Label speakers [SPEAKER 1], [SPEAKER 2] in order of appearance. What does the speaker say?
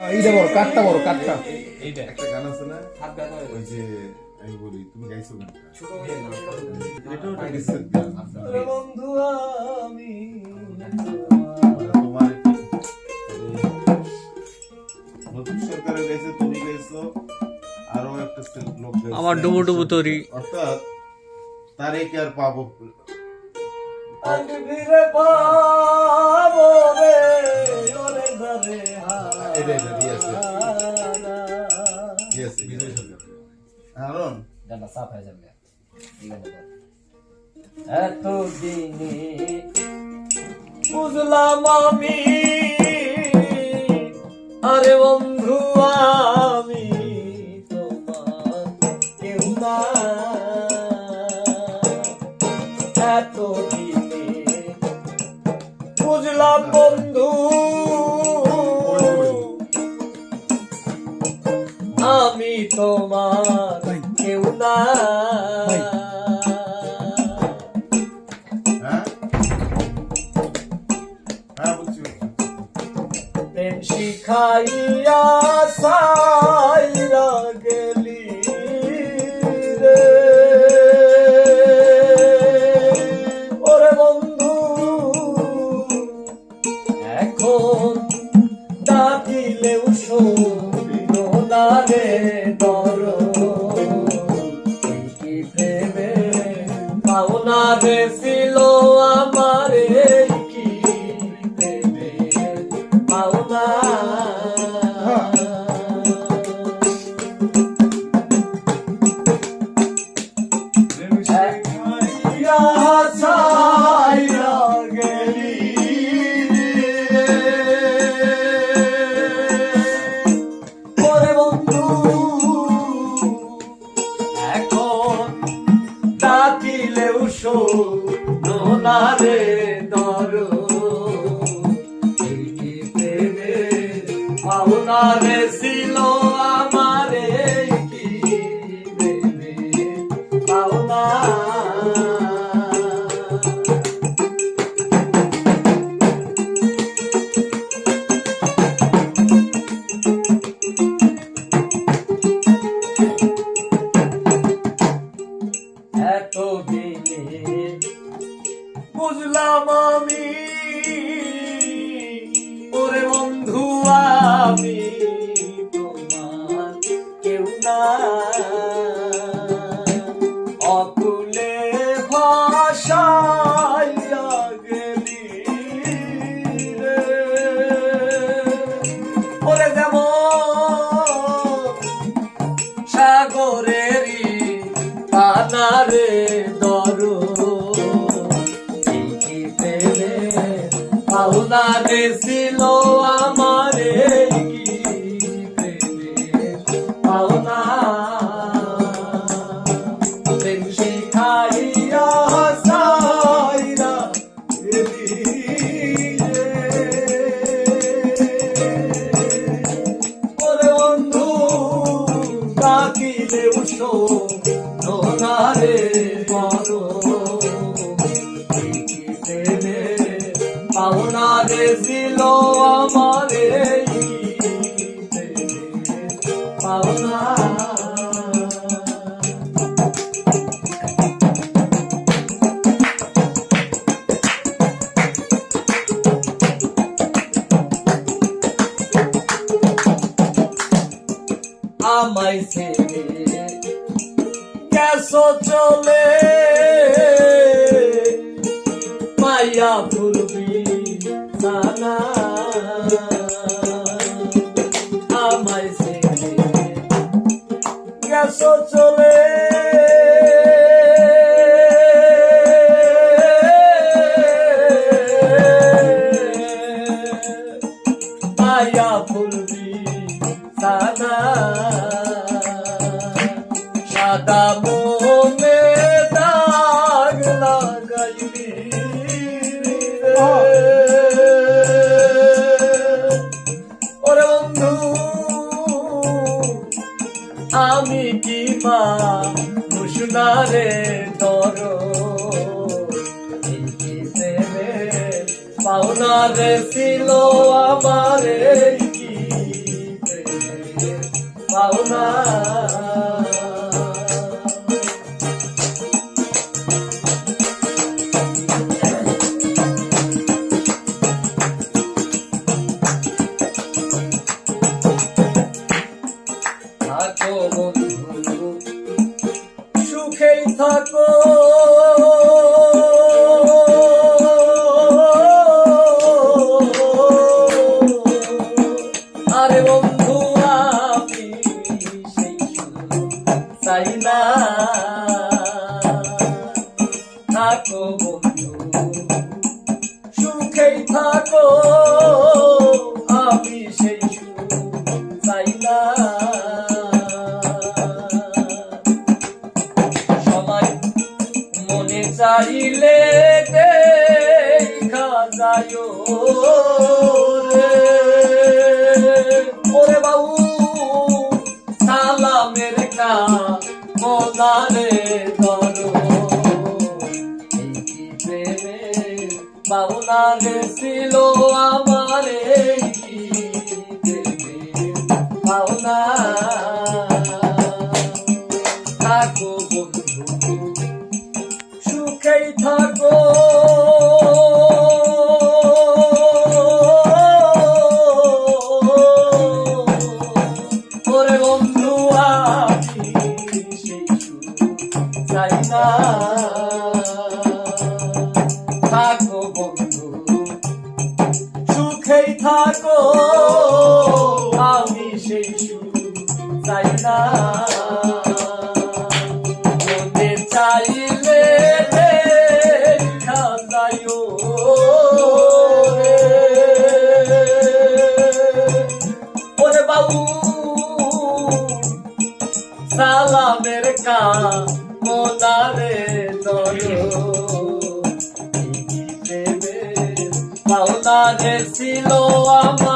[SPEAKER 1] এইটা বড় কাটটা বড় কাটটা
[SPEAKER 2] এইটা
[SPEAKER 3] একটা গান আছে না
[SPEAKER 2] হাত ব্যথা হয়ে
[SPEAKER 3] ওই যে আমি বলি তুমি গাইছো গান
[SPEAKER 2] ছোট হয়ে
[SPEAKER 3] এটাও একটা ডিসেন্ট গান
[SPEAKER 2] বন্ধু আমি
[SPEAKER 3] তোমার নতুন সরকারের গাইছে তুমি গাইছো আরো একটা লোক গাইছে
[SPEAKER 4] আমার ডুবু ডুবু তরি
[SPEAKER 3] অর্থাৎ তারে কি আর পাবো
[SPEAKER 2] আগে ফিরে পাবো রে ওরে ধরে
[SPEAKER 3] এটা রিয়াজ ইয়েস বিজয় সরকার আরন
[SPEAKER 2] জানা সাফ হয়ে যাবে এত দিনে বুঝলাম আমি আরে বন্ধু আমি তোমার কেউ না এত দিনে বুঝলাম বন্ধু আমি তোমার কেউ না
[SPEAKER 3] হ্যাঁ হ্যাঁ বুঝছি
[SPEAKER 2] প্রেম শিখাইয়া সাইরা গেলি রে ওরে বন্ধু এখন ডাকিলেও শোনো না রে দর কি প্রেমে পাওনা রে ছিল আমারে কি প্রেমে পাওনা ছাইরা গেলি ওরে বন্ধু এখন ডাকিলেও শোনো না রে দর কি প্রেমে পাওনা রে ছিল আমারে কি প্রেমে পাওনা এত দিনে বুঝলাম আমি ওরে বন্ধু আমি তোমার কেউ না অকুলে ভাষাইয়া গেলি রে ওরে যেমন সাগরেরই পানারে দর কি প্রেমে পাওনা রে ছিল আমারে কি প্রেমে পাওনা প্রেম শিখাইয়া সাইরা গেলি রে ওরে বন্ধু ডাকিলেও শোনো না রে বড় কি প্রেমে পাওনা রে ছিল আমারে কি প্রেমে পাওনা আমায় ছেড়ে গেছো চলে মাইয়া ফুলবি নানা আমায় ছেড়ে গেছো চলে মাইয়া ফুলবি সাদা সাদা মনে দাগ লাগাইলি ওরে বন্ধু আমি কি মা মুশনারে ধর পাওনা রে ছিল আমারে কি পাওনা থাকো বন্ধু সুখেই থাকো আরে বন্ধু আমি সেই চাই না থাকো বন্ধু সুখেই থাকো আমি সেই চাই না সবাই মনে চাইলে দেখা যায় ওরে বাবু সালামের কা মোদারে ধরো এই কি প্রেমে পাওনা গেছিল আমার এই কি প্রেমে পাওনা থাকো বন্ধু সুখেই থাকো ওরে বন্ধু আমি সেই সুখ চাই না থাকো বন্ধু সুখেই থাকো আমি সেই সুখ চাই না মনে চাইলে দেখা যায় ওরে বাবু সালামের কা মোদারে ধরো এই কি প্রেমে পাওনা গেছিল আমার